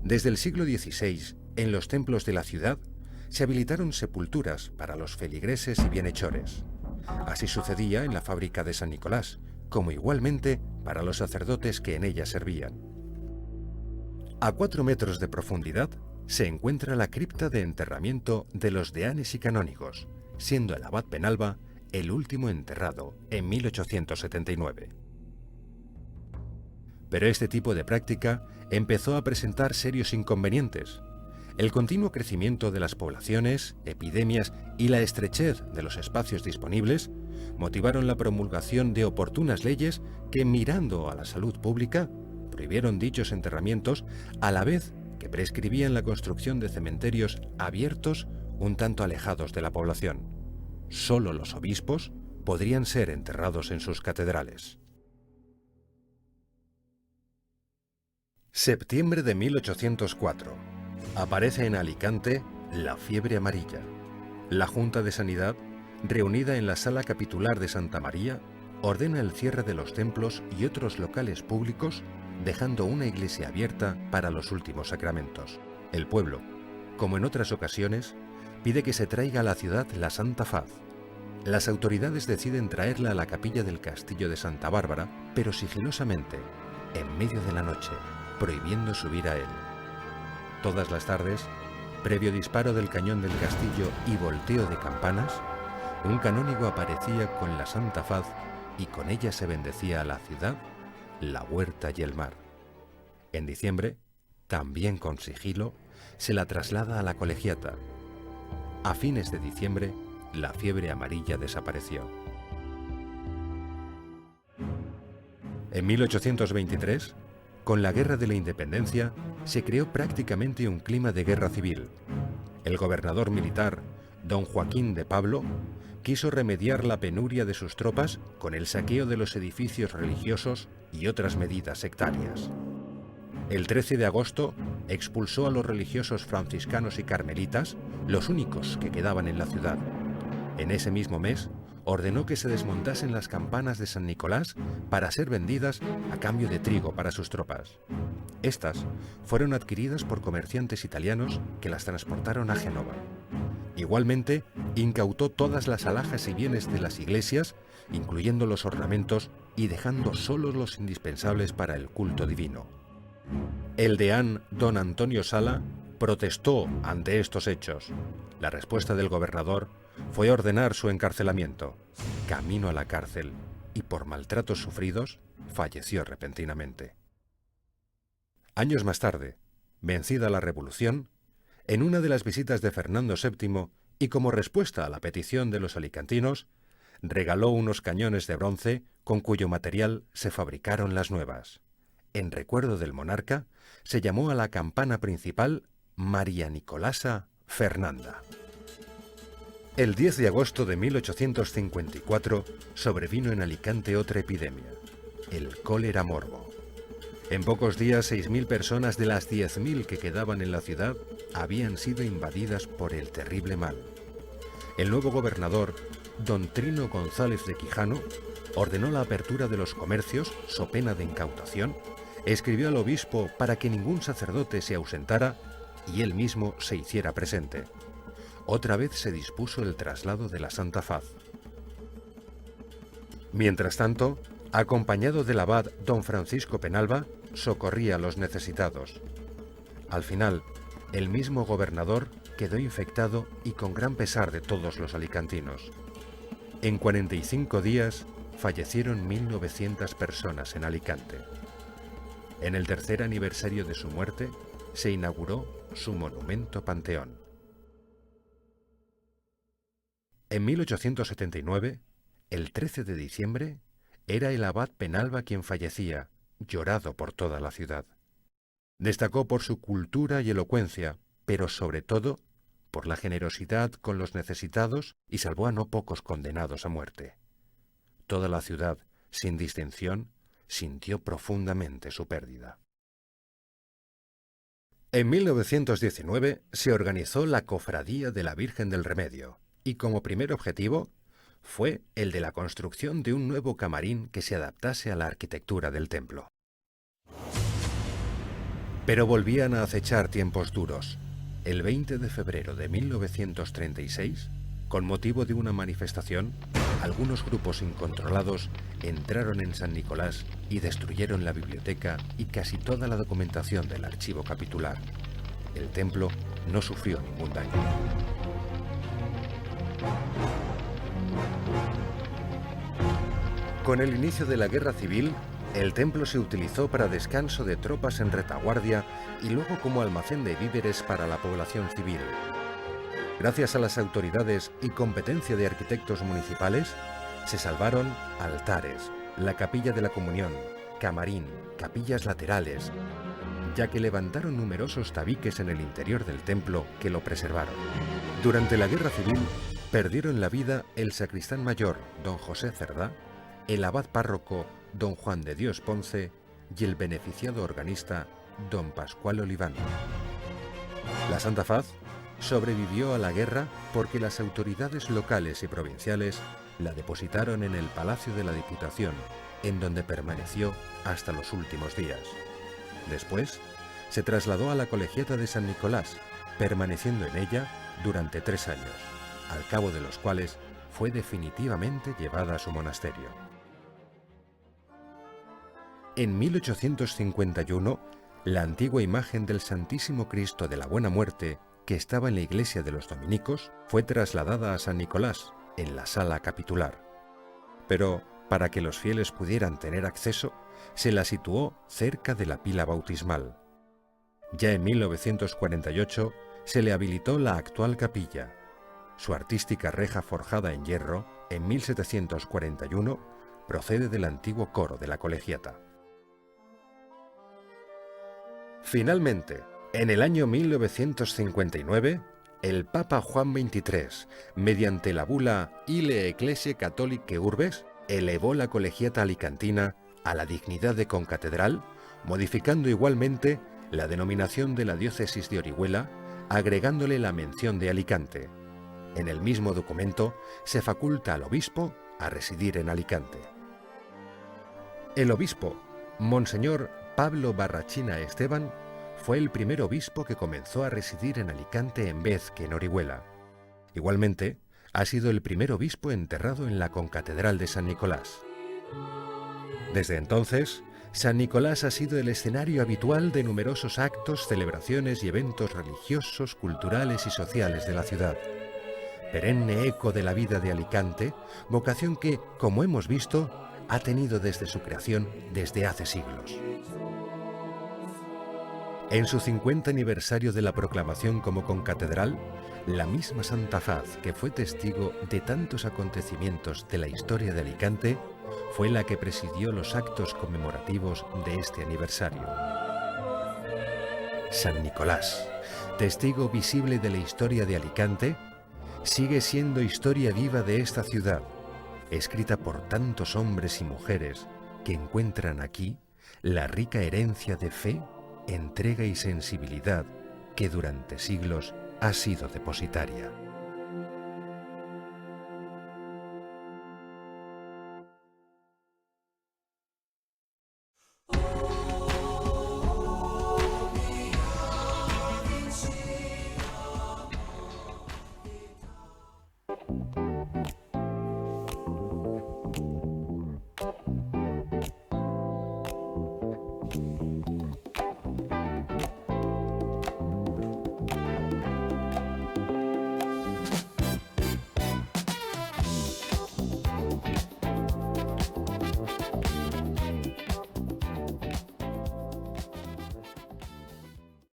Desde el siglo XVI, en los templos de la ciudad, se habilitaron sepulturas para los feligreses y bienhechores. Así sucedía en la fábrica de San Nicolás, como igualmente para los sacerdotes que en ella servían. A 4 metros de profundidad se encuentra la cripta de enterramiento de los deanes y canónigos, siendo el abad Penalba el último enterrado en 1879. Pero este tipo de práctica empezó a presentar serios inconvenientes. El continuo crecimiento de las poblaciones, epidemias y la estrechez de los espacios disponibles motivaron la promulgación de oportunas leyes que, mirando a la salud pública, prohibieron dichos enterramientos a la vez que prescribían la construcción de cementerios abiertos un tanto alejados de la población. Solo los obispos podrían ser enterrados en sus catedrales. Septiembre de 1804. Aparece en Alicante la fiebre amarilla. La Junta de Sanidad, reunida en la Sala Capitular de Santa María, ordena el cierre de los templos y otros locales públicos, dejando una iglesia abierta para los últimos sacramentos. El pueblo, como en otras ocasiones, pide que se traiga a la ciudad la Santa Faz. Las autoridades deciden traerla a la capilla del castillo de Santa Bárbara, pero sigilosamente, en medio de la noche, prohibiendo subir a él. Todas las tardes, previo disparo del cañón del castillo y volteo de campanas, un canónigo aparecía con la Santa Faz y con ella se bendecía a la ciudad, la huerta y el mar. En diciembre, también con sigilo, se la traslada a la colegiata. A fines de diciembre, la fiebre amarilla desapareció. En 1823, con la Guerra de la Independencia, se creó prácticamente un clima de guerra civil. El gobernador militar, don Joaquín de Pablo, quiso remediar la penuria de sus tropas con el saqueo de los edificios religiosos y otras medidas sectarias. El 13 de agosto expulsó a los religiosos franciscanos y carmelitas, los únicos que quedaban en la ciudad. En ese mismo mes, ordenó que se desmontasen las campanas de San Nicolás para ser vendidas a cambio de trigo para sus tropas. Estas fueron adquiridas por comerciantes italianos que las transportaron a Génova. Igualmente, incautó todas las alhajas y bienes de las iglesias, incluyendo los ornamentos, y dejando solos los indispensables para el culto divino. El deán don Antonio Sala protestó ante estos hechos. La respuesta del gobernador fue ordenar su encarcelamiento. Camino a la cárcel y por maltratos sufridos, falleció repentinamente. Años más tarde, vencida la revolución, en una de las visitas de Fernando VII y como respuesta a la petición de los alicantinos, regaló unos cañones de bronce con cuyo material se fabricaron las nuevas. En recuerdo del monarca, se llamó a la campana principal María Nicolasa Fernanda. El 10 de agosto de 1854 sobrevino en Alicante otra epidemia, el cólera morbo. En pocos días, 6.000 personas de las 10.000 que quedaban en la ciudad habían sido invadidas por el terrible mal. El nuevo gobernador, don Trino González de Quijano, ordenó la apertura de los comercios, so pena de incautación, escribió al obispo para que ningún sacerdote se ausentara y él mismo se hiciera presente. Otra vez se dispuso el traslado de la Santa Faz. Mientras tanto, acompañado del abad don Francisco Penalba, socorría a los necesitados. Al final, el mismo gobernador quedó infectado y con gran pesar de todos los alicantinos. En 45 días fallecieron 1.900 personas en Alicante. En el tercer aniversario de su muerte, se inauguró su monumento panteón. En 1879, el 13 de diciembre, era el abad Penalba quien fallecía, llorado por toda la ciudad. Destacó por su cultura y elocuencia, pero sobre todo por la generosidad con los necesitados y salvó a no pocos condenados a muerte. Toda la ciudad, sin distinción, sintió profundamente su pérdida. En 1919 se organizó la Cofradía de la Virgen del Remedio y como primer objetivo fue el de la construcción de un nuevo camarín que se adaptase a la arquitectura del templo. Pero volvían a acechar tiempos duros. El 20 de febrero de 1936, con motivo de una manifestación, algunos grupos incontrolados entraron en San Nicolás y destruyeron la biblioteca y casi toda la documentación del archivo capitular. El templo no sufrió ningún daño. Con el inicio de la Guerra Civil, el templo se utilizó para descanso de tropas en retaguardia y luego como almacén de víveres para la población civil. Gracias a las autoridades y competencia de arquitectos municipales, se salvaron altares, la capilla de la Comunión, camarín, capillas laterales, ya que levantaron numerosos tabiques en el interior del templo que lo preservaron. Durante la Guerra Civil, perdieron la vida el sacristán mayor, don José Cerdá, el abad párroco, don Juan de Dios Ponce, y el beneficiado organista, don Pascual Oliván. La Santa Faz sobrevivió a la guerra porque las autoridades locales y provinciales la depositaron en el Palacio de la Diputación, en donde permaneció hasta los últimos días. Después, se trasladó a la Colegiata de San Nicolás, permaneciendo en ella durante 3 años, al cabo de los cuales fue definitivamente llevada a su monasterio. En 1851, la antigua imagen del Santísimo Cristo de la Buena Muerte, que estaba en la iglesia de los dominicos, fue trasladada a San Nicolás, en la sala capitular. Pero, para que los fieles pudieran tener acceso, se la situó cerca de la pila bautismal. Ya en 1948 se le habilitó la actual capilla. Su artística reja forjada en hierro, en 1741, procede del antiguo coro de la Colegiata. Finalmente, en el año 1959, el Papa Juan XXIII, mediante la bula Ile Ecclesiae Catholicae Urbes, elevó la Colegiata alicantina a la dignidad de concatedral, modificando igualmente la denominación de la diócesis de Orihuela, agregándole la mención de Alicante. En el mismo documento se faculta al obispo a residir en Alicante. El obispo, Monseñor Pablo Barrachina Esteban, fue el primer obispo que comenzó a residir en Alicante en vez que en Orihuela. Igualmente, ha sido el primer obispo enterrado en la concatedral de San Nicolás. Desde entonces, San Nicolás ha sido el escenario habitual de numerosos actos, celebraciones y eventos religiosos, culturales y sociales de la ciudad. Perenne eco de la vida de Alicante, vocación que, como hemos visto, ha tenido desde su creación desde hace siglos. En su 50 aniversario de la proclamación como concatedral, la misma Santa Faz, que fue testigo de tantos acontecimientos de la historia de Alicante, fue la que presidió los actos conmemorativos de este aniversario. San Nicolás, testigo visible de la historia de Alicante, sigue siendo historia viva de esta ciudad, escrita por tantos hombres y mujeres que encuentran aquí la rica herencia de fe, entrega y sensibilidad que durante siglos ha sido depositaria.